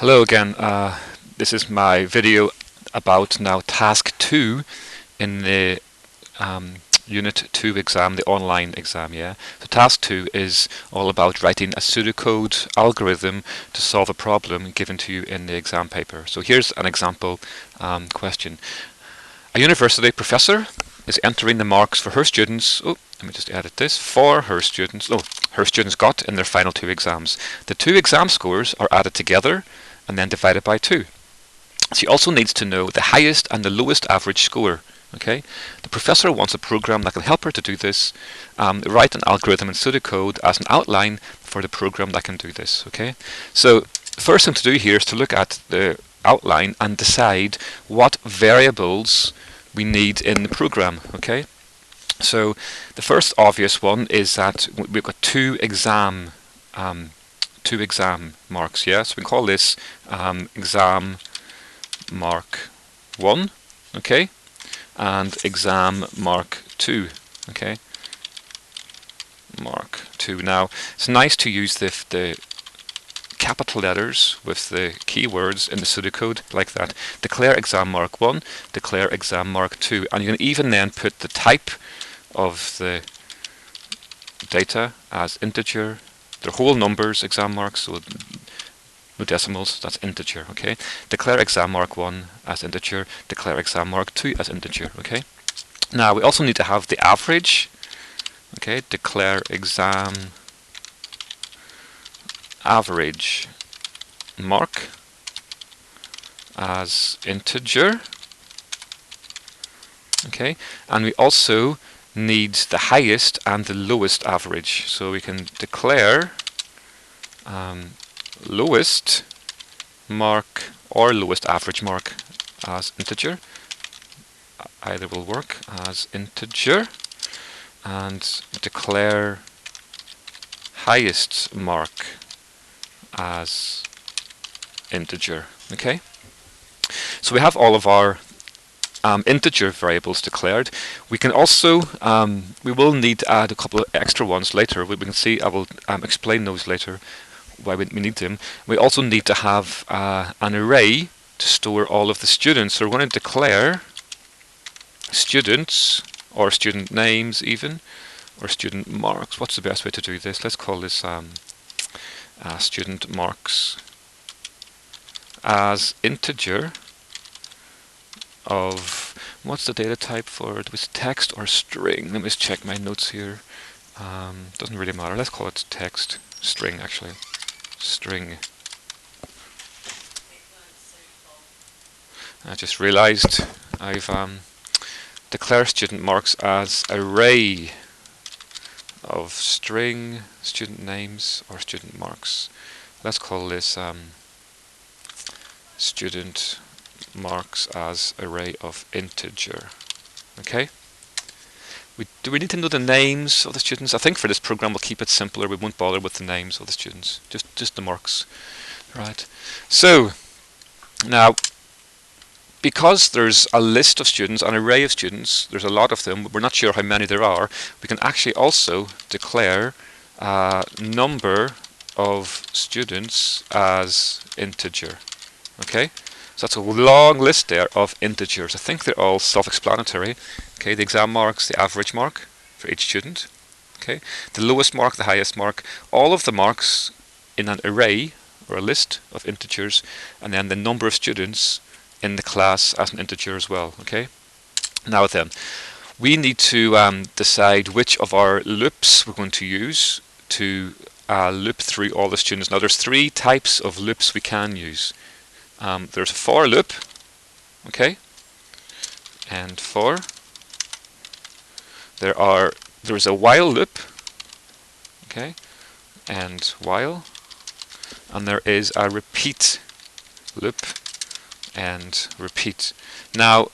Hello again. This is my video about now task 2 in the Unit 2 exam, the online exam. Yeah. So task 2 is all about writing a pseudocode algorithm to solve a problem given to you in the exam paper. So here's an example question. A university professor is entering the marks for her students. Oh, let me just edit this. For her students. Oh, her students got in their final 2 exams. The 2 exam scores are added together and then divided by 2. She also needs to know the highest and the lowest average score. Okay, the professor wants a program that can help her to do this. Write an algorithm in pseudocode as an outline for the program that can do this. Okay, so the first thing to do here is to look at the outline and decide what variables we need in the program. Okay, so the first obvious one is that we've got two exam marks. Yeah, so we can call this exam mark 1. Okay, and exam mark 2. Okay, mark 2. Now it's nice to use the capital letters with the keywords in the pseudocode like that. Declare exam mark 1, declare exam mark 2, and you can even then put the type of the data as integer. They're whole numbers, exam marks, so no decimals, that's integer. Okay, declare exam mark 1 as integer, declare exam mark 2 as integer. Okay, now we also need to have the average. Okay, declare exam average mark as integer. Okay, and we also need the highest and the lowest average, so we can declare lowest mark or lowest average mark as integer. Either will work as integer, and declare highest mark as integer. Okay, so we have all of our integer variables declared. We can also we will need to add a couple of extra ones later. We can see, I will explain those later why we need them. We also need to have an array to store all of the students. So we're going to declare students, or student names even, or student marks. What's the best way to do this? Let's call this student marks as integer of, what's the data type for it? Was text or string? Let me just check my notes here. Doesn't really matter. Let's call it text. String, actually. String. I just realized I've declared student marks as array of string student names or student marks. Let's call this student marks as array of integer. Okay, do we need to know the names of the students? I think for this program we'll keep it simpler. We won't bother with the names of the students, just the marks. Right, so now because there's a list of students, an array of students, there's a lot of them, we're not sure how many there are, we can actually also declare number of students as integer. Okay, so that's a long list there of integers. I think they're all self-explanatory. Okay, the exam marks, the average mark for each student. Okay, the lowest mark, the highest mark, all of the marks in an array or a list of integers, and then the number of students in the class as an integer as well. Okay, now then we need to decide which of our loops we're going to use to loop through all the students. Now there's 3 types of loops we can use. There's a for loop, okay, and for. There's a while loop, okay, and while, and there is a repeat loop and repeat. Now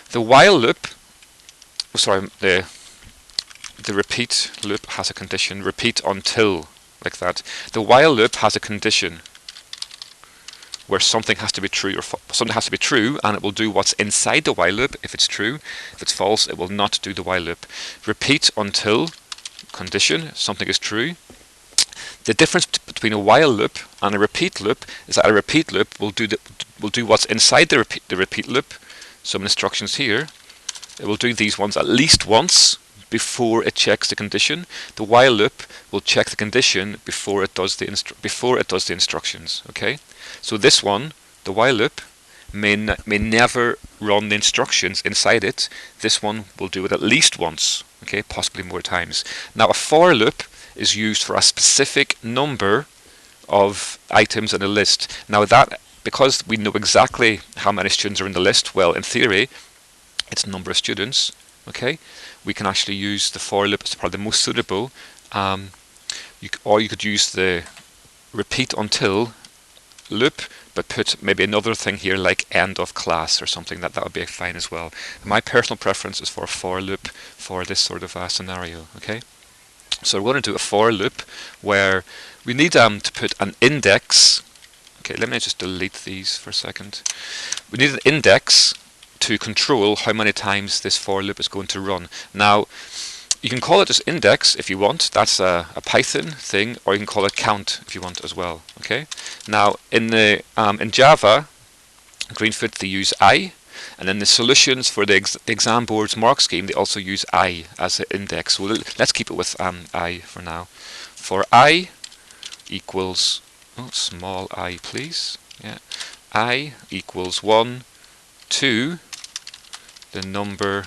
the while loop, the repeat loop has a condition, repeat until, like that. The while loop has a condition where something has to be true, or something has to be true, and it will do what's inside the while loop if it's true. If it's false, it will not do the while loop. Repeat until, condition, something is true. The difference between a while loop and a repeat loop is that a repeat loop will do what's inside the repeat loop. Some instructions here. It will do these ones at least once before it checks the condition. The while loop will check the condition before it does the instructions. Okay, so this one, the while loop, may never run the instructions inside it. This one will do it at least once. Okay, possibly more times. Now a for loop is used for a specific number of items in a list. Now that, because we know exactly how many students are in the list, well, in theory, it's number of students. Okay, we can actually use the for loop as probably the most suitable. Or you could use the repeat until loop, but put maybe another thing here like end of class or something. That would be fine as well. My personal preference is for a for loop for this sort of scenario. Okay, so we're going to do a for loop where we need to put an index. Okay, let me just delete these for a second. We need an index to control how many times this for loop is going to run. Now, you can call it just index if you want. That's a Python thing, or you can call it count if you want as well. Okay. Now, in Java, Greenfoot, they use I, and then the solutions for the exam board's mark scheme, they also use I as an index. So let's keep it with I for now. For I equals, small I please. Yeah, I equals 1 to the number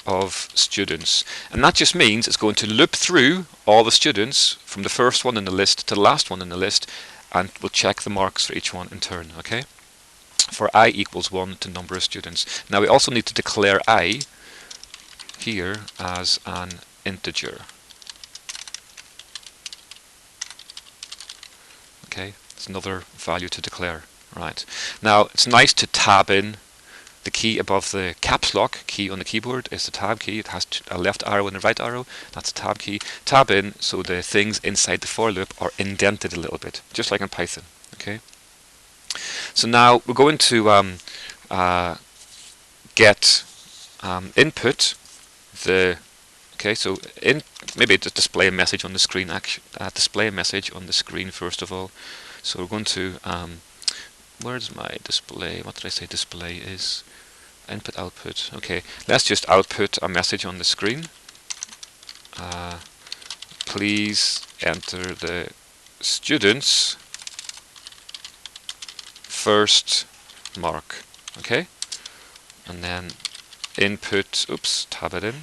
of students, and that just means it's going to loop through all the students from the first one in the list to the last one in the list, and we'll check the marks for each one in turn. Okay, for I equals 1 to number of students. Now we also need to declare I here as an integer. Okay, it's another value to declare. Right, now it's nice to tab in. The key above the caps lock key on the keyboard is the tab key. It has a left arrow and a right arrow. That's a tab key. Tab in so the things inside the for loop are indented a little bit, just like in Python. Okay. So now we're going to get input. So maybe just display a message on the screen. Display a message on the screen first of all. So we're going to where's my display? What did I say display is? Input, output. Okay, let's just output a message on the screen. Please enter the student's first mark. Okay, and then input, tab it in.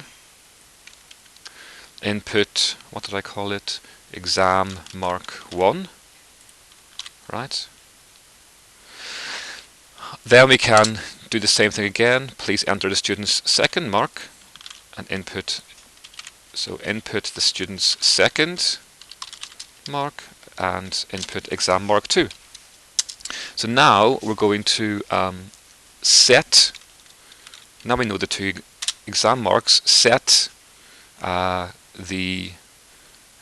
Input, what did I call it? Exam mark 1. Right. Then we can do the same thing again. Please enter the student's second mark and input. So input the student's second mark and input exam mark 2. So now we're going to set. Now we know the two exam marks. Set the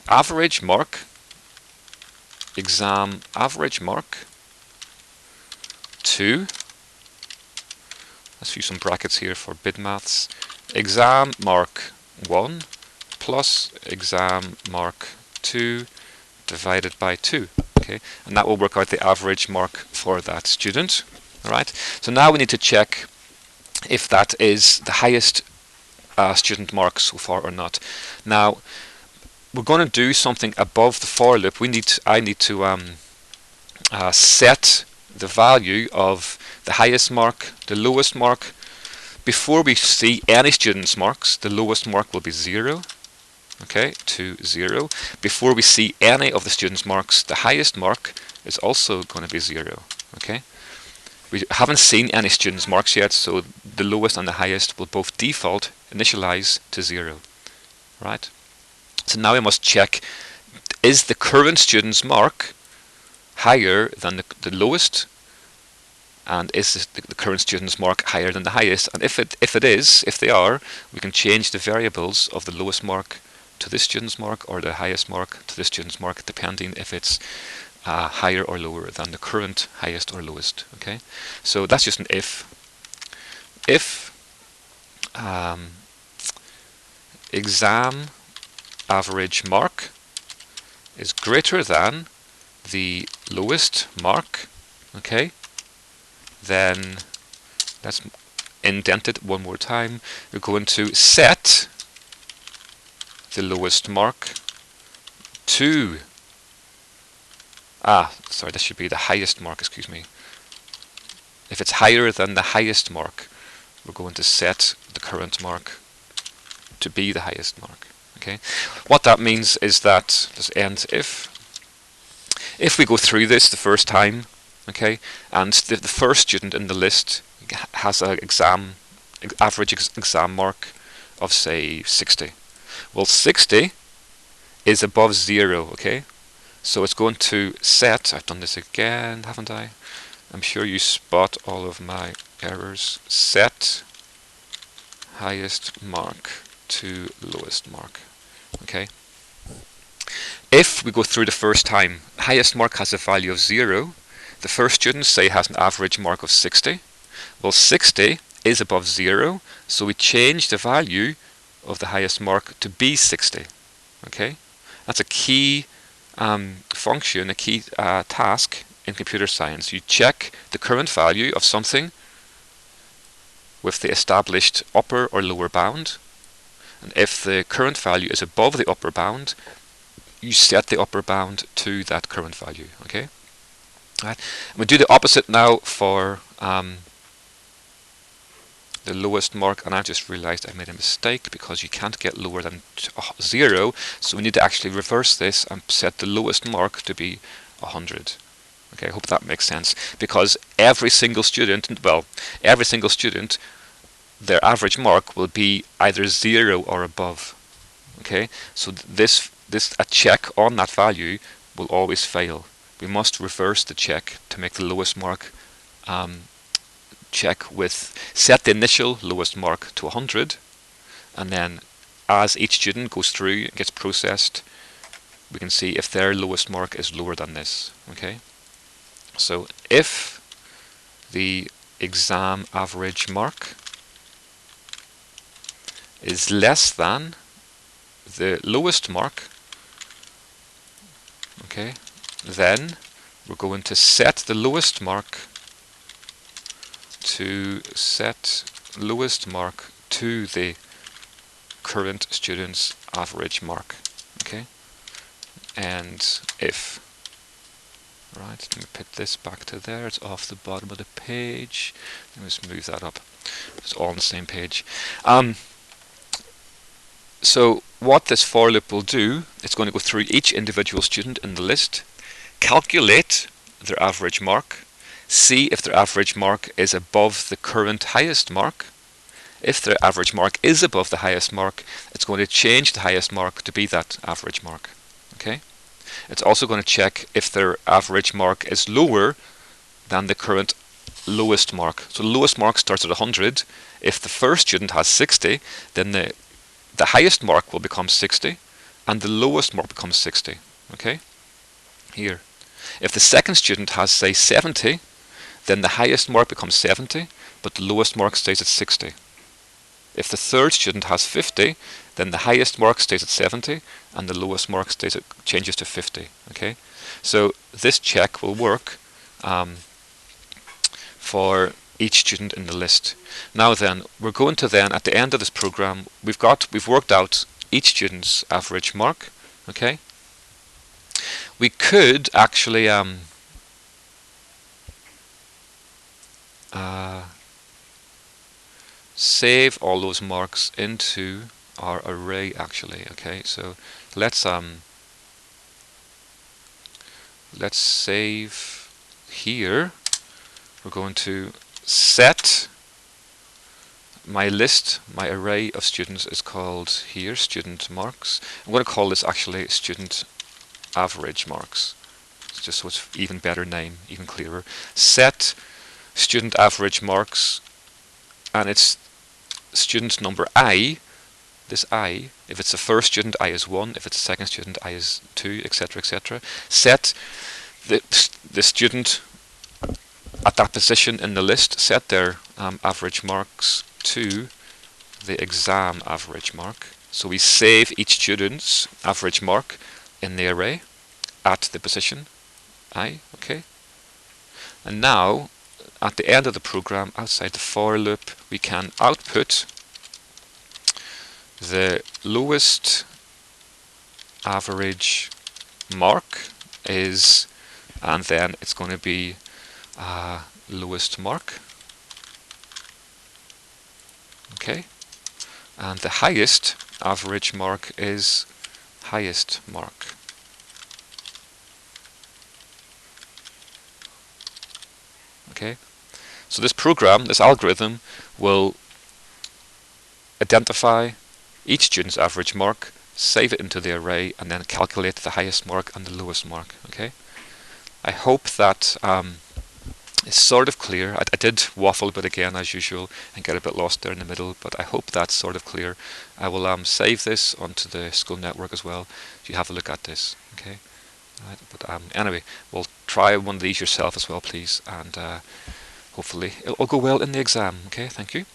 average mark, exam average mark, to, let's use some brackets here for bit maths, exam mark 1 plus exam mark 2 divided by 2. Okay, and that will work out the average mark for that student. Alright, so now we need to check if that is the highest student mark so far or not. Now we're going to do something above the for loop. I need to set the value of the highest mark, the lowest mark. Before we see any student's marks, the lowest mark will be 0. Okay, to 0. Before we see any of the student's marks, the highest mark is also going to be 0. Okay, we haven't seen any student's marks yet, so the lowest and the highest will both default initialize to 0. Right. So now we must check, is the current student's mark higher than the lowest, and is the current student's mark higher than the highest? And if they are, we can change the variables of the lowest mark to this student's mark or the highest mark to this student's mark, depending if it's higher or lower than the current highest or lowest. Okay, so that's just an if. If exam average mark is greater than the lowest mark, okay, then let's indent it one more time. We're going to set the lowest mark to, sorry, this should be the highest mark, excuse me. If it's higher than the highest mark, we're going to set the current mark to be the highest mark. Okay, what that means is that this ends if we go through this the first time, okay, and the first student in the list has an average exam mark of say 60. Well, 60 is above 0, okay, so it's going to set, I've done this again, haven't I? I'm sure you spot all of my errors. Set highest mark to lowest mark. Okay. If we go through the first time, highest mark has a value of 0. The first student, say, has an average mark of 60. Well, 60 is above 0, so we change the value of the highest mark to be 60. Okay. That's a key function, a key task in computer science. You check the current value of something with the established upper or lower bound, and if the current value is above the upper bound, you set the upper bound to that current value. Okay. Right. We do the opposite now for the lowest mark, and I just realized I made a mistake because you can't get lower than 0, so we need to actually reverse this and set the lowest mark to be 100. Okay, I hope that makes sense, because every single student, their average mark will be either 0 or above. Okay, so a check on that value will always fail. We must reverse the check to make the lowest mark set the initial lowest mark to 100, and then as each student goes through and gets processed, we can see if their lowest mark is lower than this. Okay. So if the exam average mark is less than the lowest mark, okay, then we're going to set the lowest mark to the current student's average mark. Okay, and if, right, let me put this back to there, it's off the bottom of the page, let me just move that up, it's all on the same page. So what this for loop will do, it's going to go through each individual student in the list, calculate their average mark, see if their average mark is above the current highest mark. If their average mark is above the highest mark, it's going to change the highest mark to be that average mark. Okay. It's also going to check if their average mark is lower than the current lowest mark. So the lowest mark starts at 100. If the first student has 60, then the highest mark will become 60, and the lowest mark becomes 60. Okay. Here. If the second student has, say, 70, then the highest mark becomes 70, but the lowest mark stays at 60. If the third student has 50, then the highest mark stays at 70, and the lowest mark changes to 50. Okay, so this check will work for each student in the list. Now then, we're going to then, at the end of this program, we've worked out each student's average mark. Okay, we could actually save all those marks into our array actually. Okay, so let's save here. We're going to set my list, my array of students is called here student marks. I'm going to call this actually student average marks, just so it's even better name, even clearer. Set student average marks, and it's student number I, this I, if it's the first student I is 1, if it's the second student I is 2, etc, etc. Set the student at that position in the list, set their average marks to the exam average mark. So we save each student's average mark in the array. at the position I, okay? And now, at the end of the program, outside the for loop, we can output the lowest average mark is, and then it's going to be lowest mark, okay? And the highest average mark is highest mark. Okay, so this program, this algorithm, will identify each student's average mark, save it into the array, and then calculate the highest mark and the lowest mark. Okay, I hope that is sort of clear. I did waffle a bit again as usual and get a bit lost there in the middle, but I hope that's sort of clear. I will save this onto the school network as well, so you have a look at this. Okay, right. But anyway, we'll try one of these yourself as well, please, and hopefully it'll go well in the exam. Okay, thank you.